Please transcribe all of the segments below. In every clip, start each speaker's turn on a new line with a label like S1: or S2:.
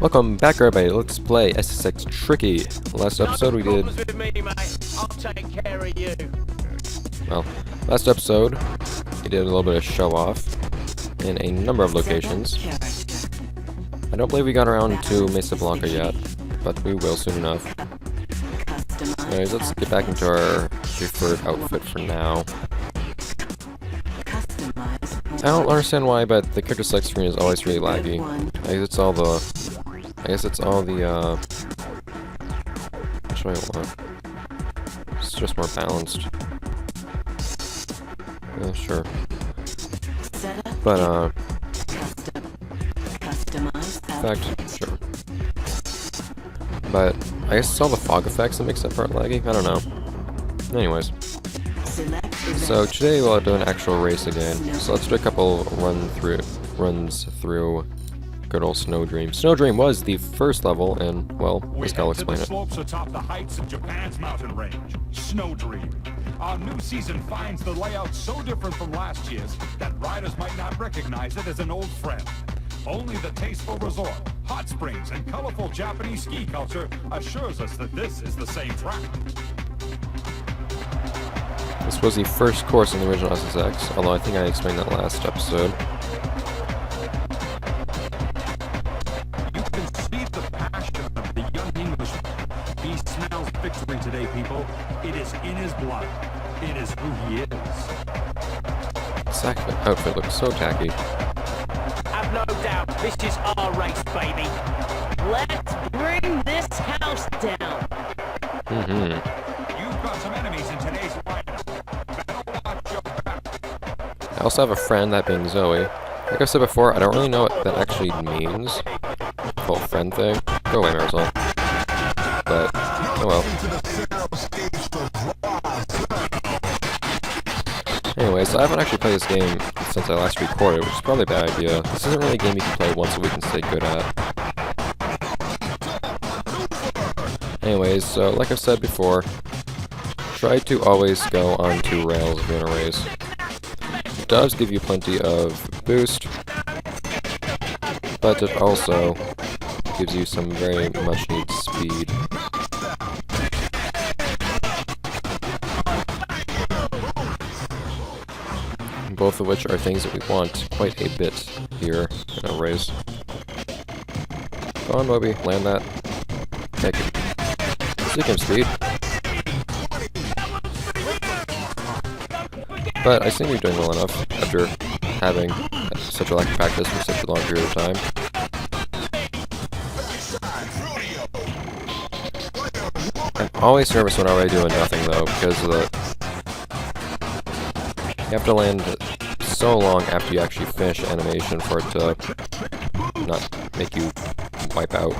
S1: Welcome back, everybody. Let's play SSX Tricky. Last episode we did. Well, last episode we did a little bit of show off in a number of locations. I don't believe we got around to Mesablanca yet, but we will soon enough. Anyways, let's get back into our preferred outfit for now. I don't understand why, but the character select screen is always really laggy. I guess it's all the what do I want? It's just more balanced. Yeah, sure. But in fact, sure. But I guess it's all the fog effects that makes that part laggy. I don't know. Anyways. So today we'll do an actual race again. So let's do a couple runs through good old Snowdream. Snowdream was the first level, and well, this guy will explain it.
S2: Slopes atop the heights of Japan's mountain range, Snowdream. Our new season finds the layout so different from last year's that riders might not recognize it as an old friend. Only the tasteful resort, hot springs, and colorful Japanese ski culture assures us that this is the same track.
S1: This was the first course in the original SSX, although I think I explained that last episode.
S2: You can see the passion of the young Englishman. He smells victory today, people. It is in his blood. It is who he is.
S1: This outfit looks so tacky.
S3: I've no doubt this is our race, baby. Let's bring this house down.
S2: You've got some enemies in today's lineup. Better watch your back.
S1: I also have a friend, that being Zoe. Like I said before, I don't really know what that actually means. The whole friend thing. Go away, Marisol. But, oh well. Anyways, I haven't actually played this game since I last recorded, which is probably a bad idea. This isn't really a game you can play once a week and stay good at. Anyways, so like I've said before, try to always go on 2 rails if you're in a race. It does give you plenty of boost, but it also gives you some very much needed speed. Both of which are things that we want quite a bit here in a race. Go on, Moby, land that. Take it. Seek him speed. But I think you're doing well enough after having such a lack of practice for such a long period of time. I'm always nervous when I'm already doing nothing though, because of the you have to land so long after you actually finish animation for it to not make you wipe out.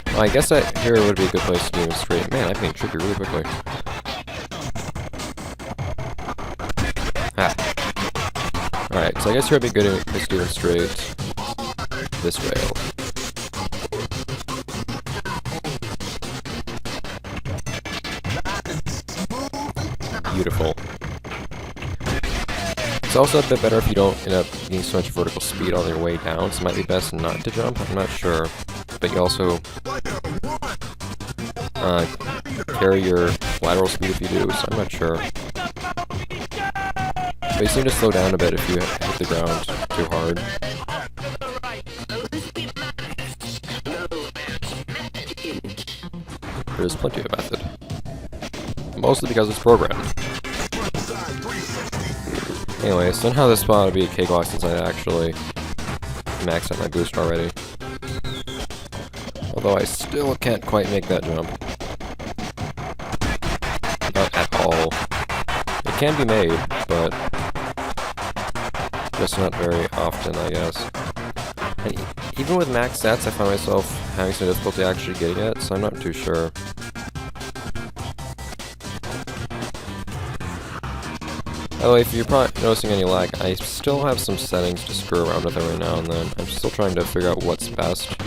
S1: Well, I guess that here would be a good place to demonstrate. Man, I'm getting tricky really quickly. Alright, so I guess here would be a good place to demonstrate this rail. Beautiful. It's also a bit better if you don't end up getting so much vertical speed on your way down, so it might be best not to jump, I'm not sure. But you also carry your lateral speed if you do, so I'm not sure. But you seem to slow down a bit if you hit the ground too hard. There's plenty of method. Mostly because it's programmed. Anyway, somehow this spot would be a cakewalk since I actually maxed out my boost already. Although I still can't quite make that jump. Not at all. It can be made, but just not very often, I guess. And even with max stats, I find myself having some difficulty actually getting it, so I'm not too sure. By the way, if you're probably noticing any lag, I still have some settings to screw around with every now and then. I'm still trying to figure out what's best.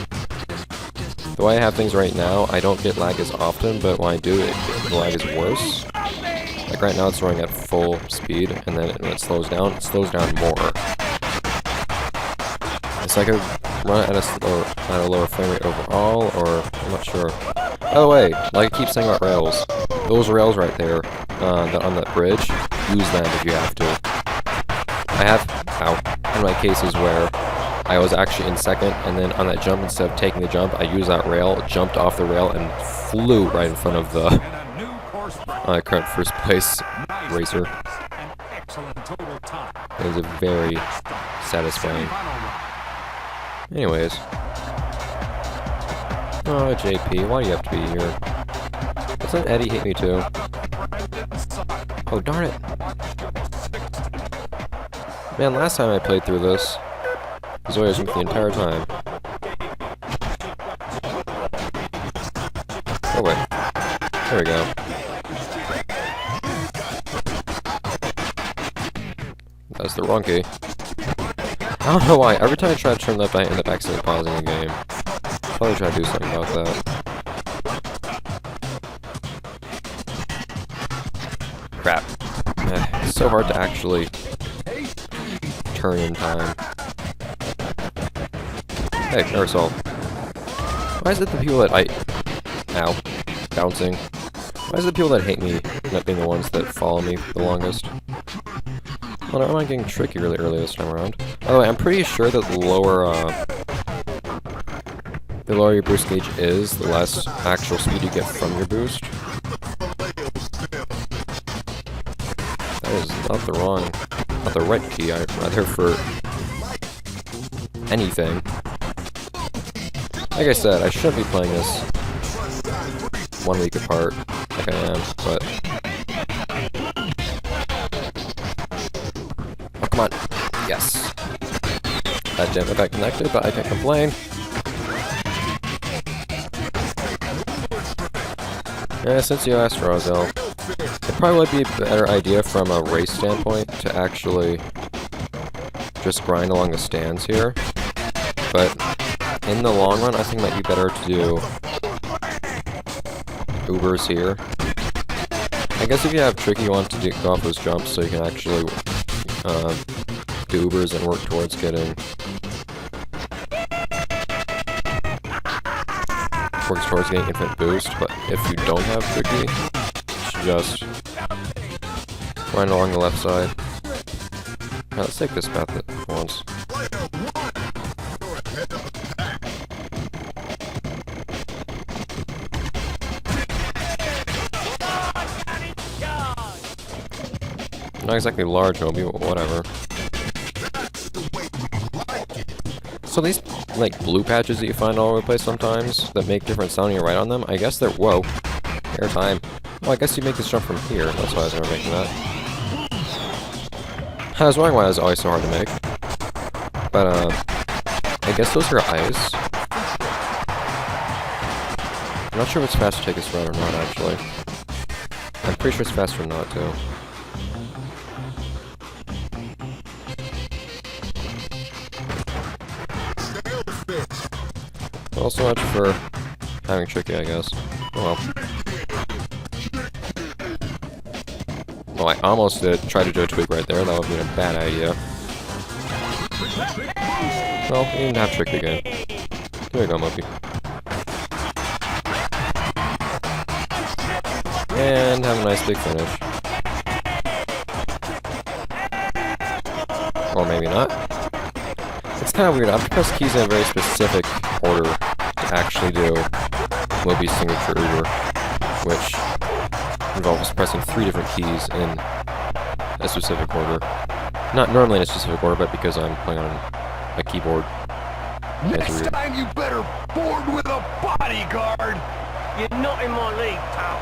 S1: The way I have things right now, I don't get lag as often, but when I do, the lag is worse. Like right now it's running at full speed, and then when it slows down more. It's like a run at a lower frame rate overall, or I'm not sure. By the way, like I keep saying about rails, those rails right there on that bridge, use them if you have to. I have, in my cases where I was actually in second, and then on that jump, instead of taking the jump, I used that rail, jumped off the rail, and flew right in front of the current first place racer. It was a very satisfying. Anyways. Oh, JP, why do you have to be here? Doesn't Eddie hate me too? Oh, darn it. Man, last time I played through this, it was always with me the entire time. Oh wait. There we go. That's the wrong key. I don't know why. Every time I try to turn left, I end up accidentally pausing the game. Probably try to do something about that. Crap. It's so hard to actually turn in time. Hey, aerosol. Why is it the people that Ow. Bouncing. Why is it the people that hate me not being the ones that follow me the longest? Well, I'm not getting tricky really early this time around. By the way, I'm pretty sure that the lower your boost gauge is, the less actual speed you get from your boost. That is not the right key, I'm rather for anything. Like I said, I shouldn't be playing this 1 week apart, like I am, but... Oh, come on. Yes. That didn't got connected, but I can't complain. Yeah, since you asked, Roselle, it probably would be a better idea from a race standpoint to actually just grind along the stands here. But in the long run, I think it might be better to do Ubers here. I guess if you have Tricky, you want to go off those jumps so you can actually do Ubers and work towards getting infinite boost. But if you don't have Tricky, you should just grind along the left side. Now, let's take this path at once. Not exactly large, Moby, but whatever. So these, like, blue patches that you find all over the place sometimes, that make different sound when you ride on them, I guess they're... Whoa. Airtime. Well, I guess you make this jump from here. That's why I was never making that. I was wondering why it was always so hard to make. But, I guess those are eyes. I'm not sure if it's faster to take this route or not, actually. I'm pretty sure it's faster not to. Well, so much for having Tricky, I guess. Oh well. Well, I almost tried to do a tweak right there. That would be a bad idea. Well, you didn't have Tricky again. There you go, Monkey. And have a nice big finish. Or maybe not. It's kind of weird. I have to press keys in a very specific order to actually do Moby's signature Uber, which involves pressing 3 different keys in a specific order. Not normally in a specific order, but because I'm playing on a keyboard.
S2: Next time you better board with a bodyguard!
S3: You're not in my league, pal.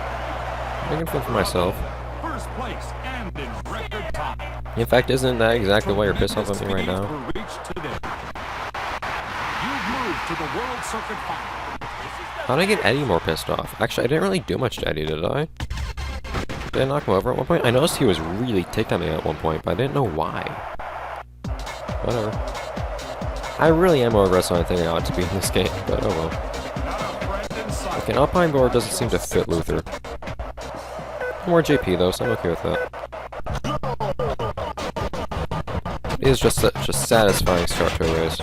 S1: I can feel for myself.
S2: First place and in record time.
S1: In fact, isn't that exactly why you're pissed off at me right now? How did I get Eddie more pissed off? Actually, I didn't really do much to Eddie, did I? Did I knock him over at one point? I noticed he was really ticked at me at one point, but I didn't know why. Whatever. I really am more aggressive than I think I ought to be in this game, but oh well. Okay, an Alpine board doesn't seem to fit Luther. More JP though, so I'm okay with that. It is just such a satisfying start to a race.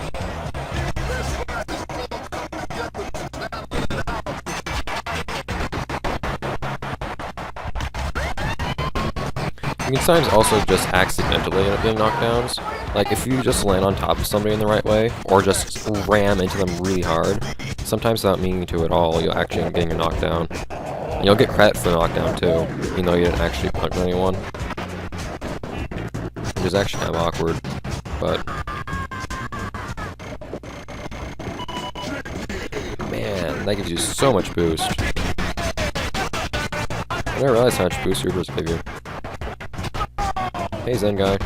S1: You can sometimes also just accidentally end up getting knockdowns. Like, if you just land on top of somebody in the right way, or just ram into them really hard, sometimes without meaning to at all, you'll actually end up getting a knockdown. And you'll get credit for the knockdown too, even though you didn't actually punch anyone. Which is actually kind of awkward, but... Man, that gives you so much boost. I never realized how much boost Ubers give you. Hey Zen guy.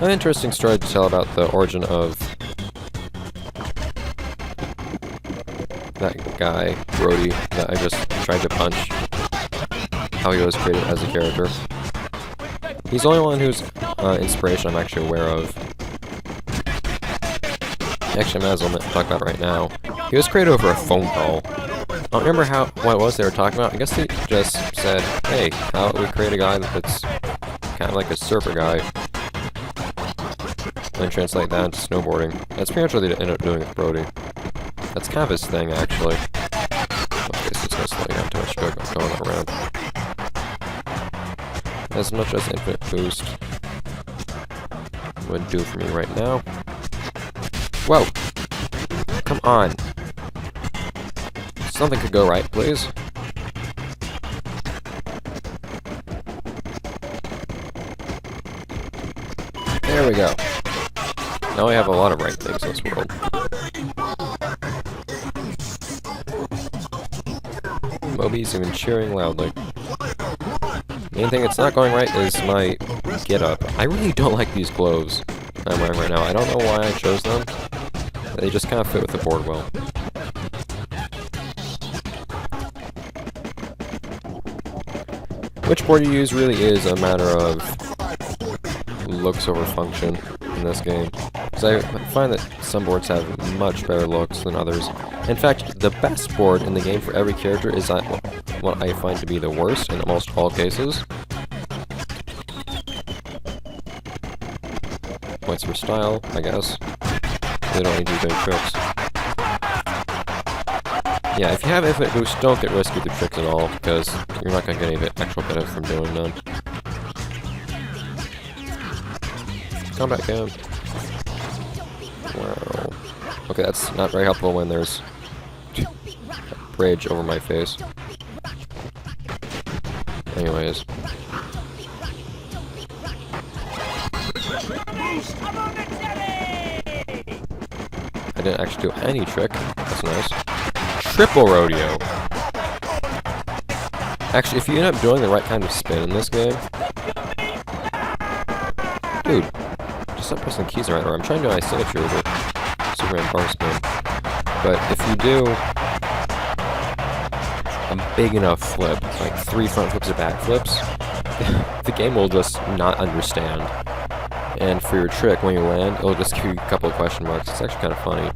S1: An interesting story to tell about the origin of that guy, Brody, that I just tried to punch. How he was created as a character. He's the only one whose inspiration I'm actually aware of. Actually, I might as well talk about it right now. He was created over a phone call. I don't remember what it was they were talking about. I guess they just said, hey, how about we create a guy that's kind of like a surfer guy. And translate that into snowboarding. That's pretty much what they ended up doing with Brody. That's kind of his thing, actually. Okay, so it's not slowing down too much going around. As much as infinite boost would do for me right now. Whoa! Come on! Something could go right, please. There we go. Now I have a lot of right things in this world. Moby's even cheering loudly. Main thing that's not going right is my get-up. I really don't like these clothes I'm wearing right now. I don't know why I chose them. They just kind of fit with the board well. Which board you use really is a matter of looks over function in this game. Because I find that some boards have much better looks than others. In fact, the best board in the game for every character is what I find to be the worst in almost all cases. Points for style, I guess. They don't need to do any tricks. Yeah, if you have infinite boost, don't get risky with the tricks at all, because you're not going to get any actual benefit from doing them. Come back down. Wow. Okay, that's not very helpful when there's a bridge over my face. Anyways. I didn't actually do any trick. That's nice. Triple rodeo. Actually, if you end up doing the right kind of spin in this game... Dude, just stop pressing keys right now. I'm trying to do my signature over Superman bar spin. But if you do a big enough flip, like 3 front flips or back flips, the game will just not understand. And for your trick, when you land, it'll just give you a couple of question marks. It's actually kind of funny.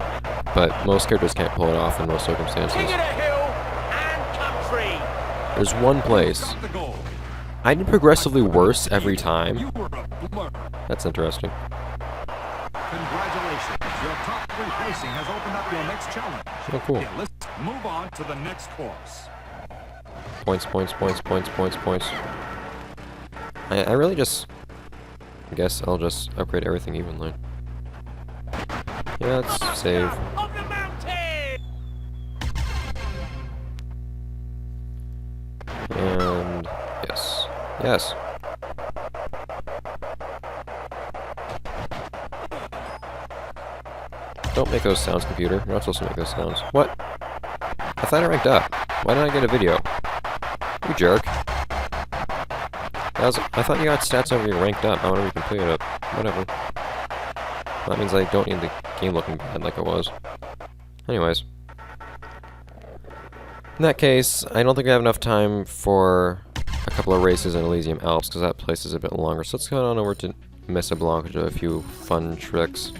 S1: But most characters can't pull it off in most circumstances. There's one place. I did progressively worse every time. That's interesting.
S2: Congratulations. Your top 3 placing has opened up your next challenge.
S1: Oh, cool.
S2: Okay, let's move on to the next course.
S1: Points, points, points, points, points, points. I really just... I guess I'll just upgrade everything evenly. Yeah, let's save. And... yes. Yes! Don't make those sounds, computer. You're not supposed to make those sounds. What? I thought I ranked up. Why didn't I get a video? You jerk. I thought you got stats over your ranked up. I want to recomplete it. Whatever. That means I don't need the game looking bad like it was. Anyways. In that case, I don't think I have enough time for a couple of races in Elysium Alps, because that place is a bit longer. So let's go on over to Mesablanca to do a few fun tricks.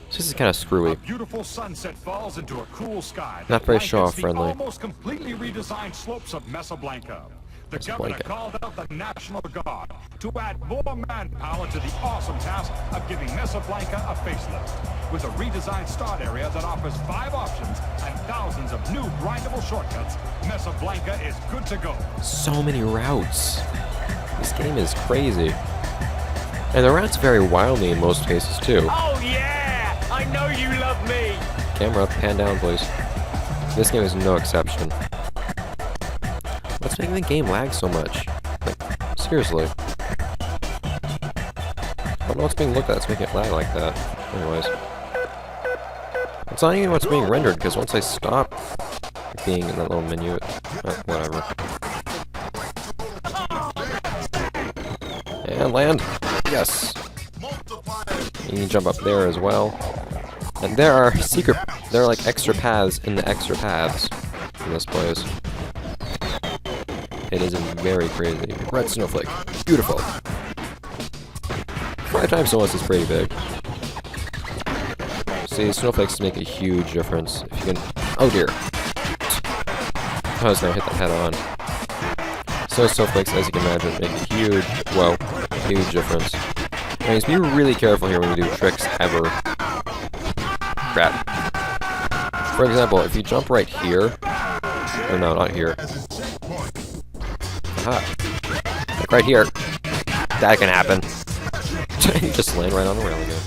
S1: This is kind of screwy.
S2: A beautiful sunset falls into a cool sky.
S1: Not very show-off friendly.
S2: Almost completely redesigned slopes of Mesablanca. The governor called out the National Guard to add more manpower to the awesome task of giving Mesablanca a facelift. With a redesigned start area that offers 5 options and thousands of new grindable shortcuts, Mesablanca is good to go.
S1: So many routes. This game is crazy. And the routes vary wildly in most cases too.
S3: Oh yeah! I know you love me!
S1: Camera up, pan down, please. This game is no exception. What's making the game lag so much? Like, seriously. I don't know what's being looked at that's making it lag like that. Anyways. It's not even what's being rendered, because once I stop being in that little menu, whatever. And land! Yes! You can jump up there as well. And there are like extra paths in the extra paths in this place. It is very crazy. Red snowflake. Beautiful. 5 times so much is pretty big. See, snowflakes make a huge difference. If you can... Oh dear. I was gonna hit that head on. So snowflakes, as you can imagine, make a huge, well, huge difference. Anyways, be really careful here when you do tricks ever. Crap. For example, if you jump right here, or no, not here. Aha. Like right here. That can happen. You just land right on the rail again.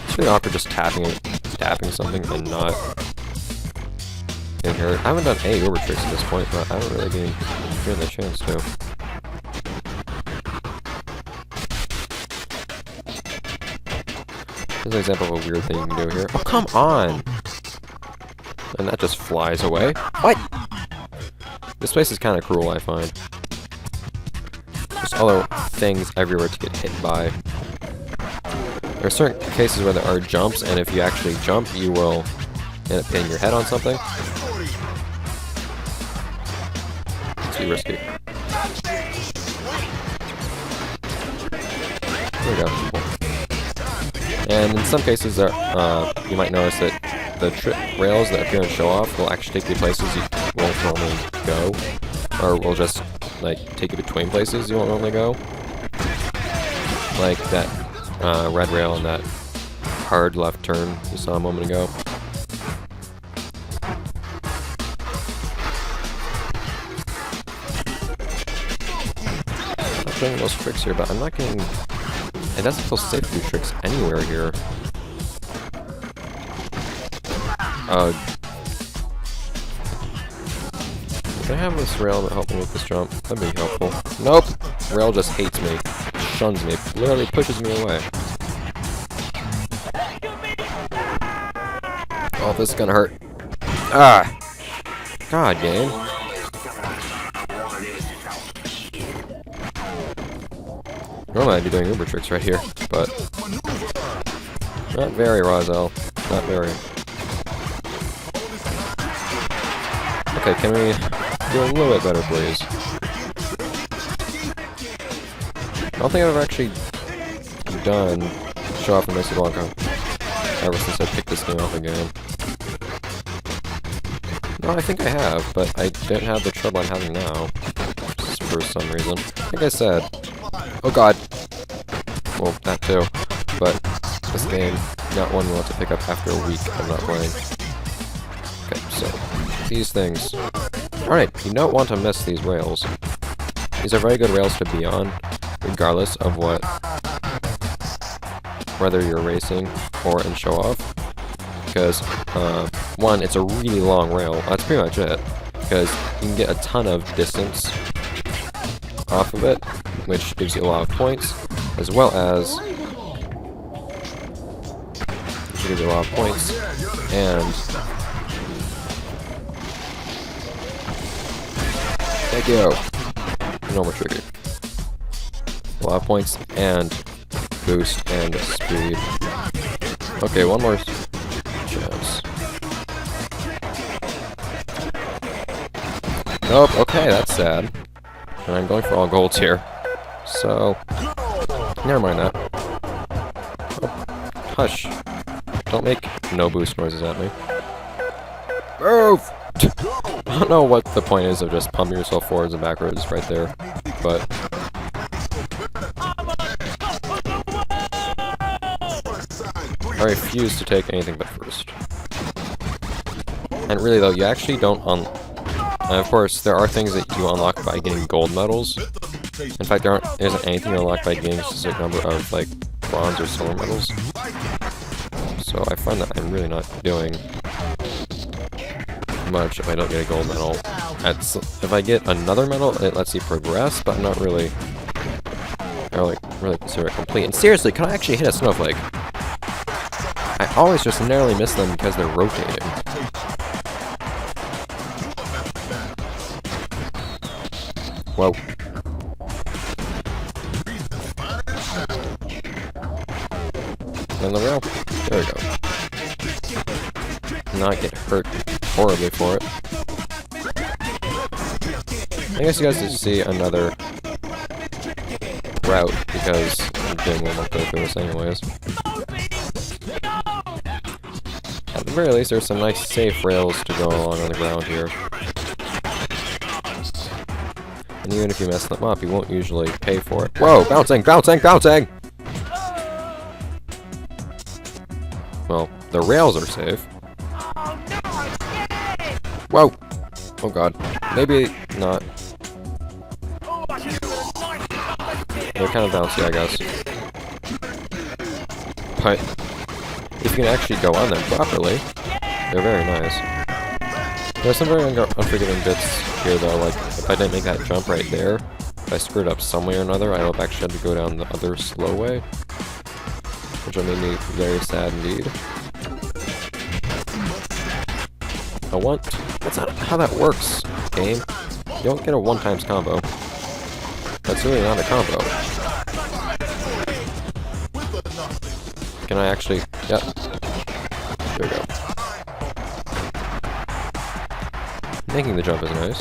S1: It's really awkward just tapping something and not getting hurt. I haven't done any uber tricks at this point, but I haven't really given the chance to. Here's an example of a weird thing you can do here. Oh, come on! And that just flies away. What? This place is kind of cruel, I find. There's other things everywhere to get hit by. There are certain cases where there are jumps, and if you actually jump, you will end up hitting your head on something. It's too risky. There we go. And in some cases, there, you might notice that the rails that appear in Show Off will actually take you places you won't normally go, or will just like take you between places you won't normally go, like that red rail and that hard left turn you saw a moment ago. I'm not doing those tricks here, but I'm not getting. It doesn't feel safe to do tricks anywhere here. Can I have this rail that help me with this jump? That'd be helpful. Nope! Rail just hates me. Shuns me. Literally pushes me away. Oh, this is gonna hurt. Ah! God, game. Normally I'd be doing uber tricks right here, but not very, Rozelle. Not very. Okay, can we do a little bit better, please? I don't think I've ever actually done Show Off in Mesablanca ever since I picked this game up again. No, I think I have, but I didn't have the trouble I'm having now. Just for some reason. Like I said. Oh god. Well, that too. But this game, not one you want to pick up after a week of not playing. Okay, so these things. Alright, you don't want to miss these rails. These are very good rails to be on, regardless of whether you're racing or in Show Off. Because, one, it's a really long rail. That's pretty much it. Because you can get a ton of distance off of it, which gives you a lot of points, as well as gives you a lot of points, and thank you. No more tricky. A lot of points and boost and speed. Okay, one more chance. Nope. Okay, that's sad. And I'm going for all golds here. So, never mind that. Oh, hush. Don't make no boost noises at me. Move! I don't know what the point is of just pumping yourself forwards and backwards right there, but... I refuse to take anything but first. And really though, you actually don't And of course, there are things that you unlock by getting gold medals. In fact, there isn't anything you unlock by getting a specific number of, like, bronze or silver medals. So I find that I'm really not doing much if I don't get a gold medal. If I get another medal, it lets you progress, but I'm not really... I really consider it complete. And seriously, can I actually hit a snowflake? I always just narrowly miss them because they're rotating. Whoa. And the rail. There we go. Not get hurt horribly for it. I guess you guys just see another route because Jim will not go through this anyways. At the very least, there's some nice safe rails to go along on the ground here. And even if you mess them up, you won't usually pay for it. Whoa! Bouncing! Bouncing! Bouncing! Well, the rails are safe. Whoa! Oh god. Maybe not. They're kind of bouncy, I guess. But if you can actually go on them properly, they're very nice. There's some very unforgiving bits here, though, like, if I didn't make that jump right there, if I screwed up some way or another, I would have actually had to go down the other slow way. Which would make me very sad indeed. That's not how that works, game. You don't get a one times combo. That's really not a combo. Can I actually... Yep. There we go. Making the jump is nice.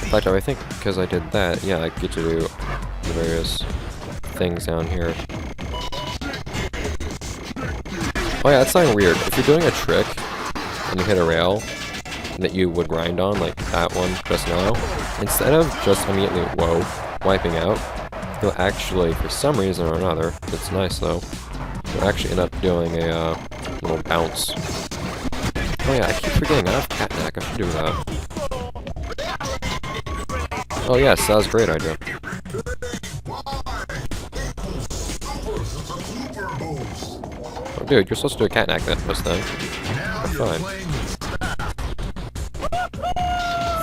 S1: In fact, I think because I did that, yeah, I get to do the various things down here. Oh yeah, that's something weird. If you're doing a trick, and you hit a rail that you would grind on, like that one just now, instead of just immediately, wiping out, you'll actually, for some reason or another, it's nice though, you'll actually end up doing a little bounce. Oh yeah, I keep forgetting I have catneck, I should do that. Oh yes, that was a great idea. Oh dude, you're supposed to do a catneck this thing. Fine.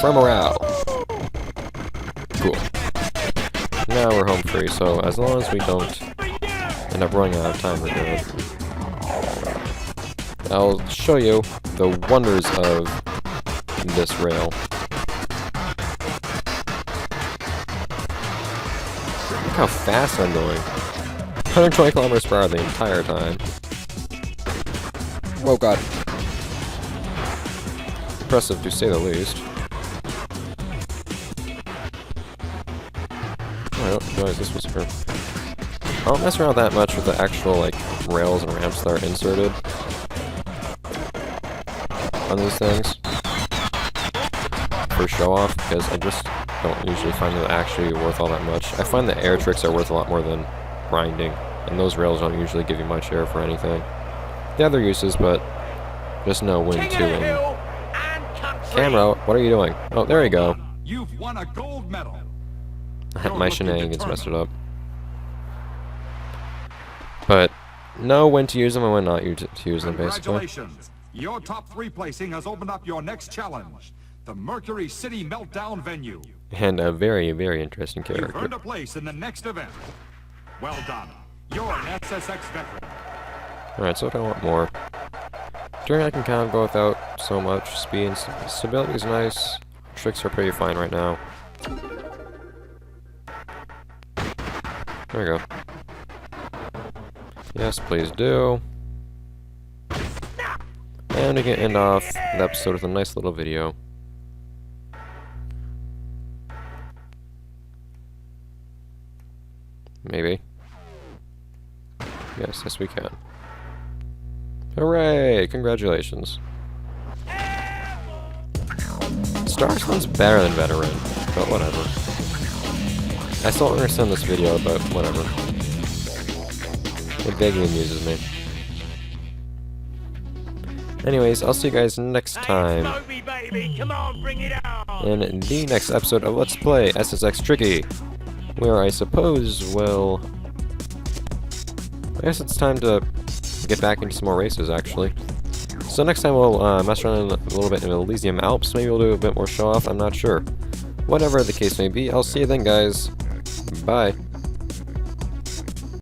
S1: For morale. Cool. Now we're home free, so as long as we don't end up running out of time, we're good. I'll show you the wonders of this rail. Look how fast I'm going. 120 kilometers per hour the entire time. Oh god. Impressive to say the least. I don't realize this was for... I don't mess around that much with the actual, like, rails and ramps that are inserted on these things for show off, because I just don't usually find them actually worth all that much. I find the air tricks are worth a lot more than grinding, and those rails don't usually give you much air for anything. They have their uses, but just know when to. Camera, what are you doing? Oh, there you go.
S2: You've won a gold medal.
S1: My shenanigans messed it up. But know when to use them and when not to use them, basically.
S2: Congratulations. Your top 3 placing has opened up your next challenge, the Mercury City Meltdown venue.
S1: And a very, very interesting character.
S2: You've earned a place in the next event. Well done. You're an SSX veteran.
S1: Alright, so what do I want more? During I can kind of go without so much speed and stability is nice. Tricks are pretty fine right now. There we go. Yes, please do. And we can end off the episode with a nice little video. Maybe. Yes, we can. Hooray! Congratulations. Star sounds better than Veteran, but whatever. I still don't understand this video, but whatever. It vaguely amuses me. Anyways, I'll see you guys next time
S3: Moby, baby, come on, bring it on.
S1: in the next episode of Let's Play SSX Tricky, where I suppose, well, I guess it's time to get back into some more races, actually. So next time we'll mess around a little bit in Elysium Alps, maybe we'll do a bit more show-off, I'm not sure. Whatever the case may be, I'll see you then, guys. Bye.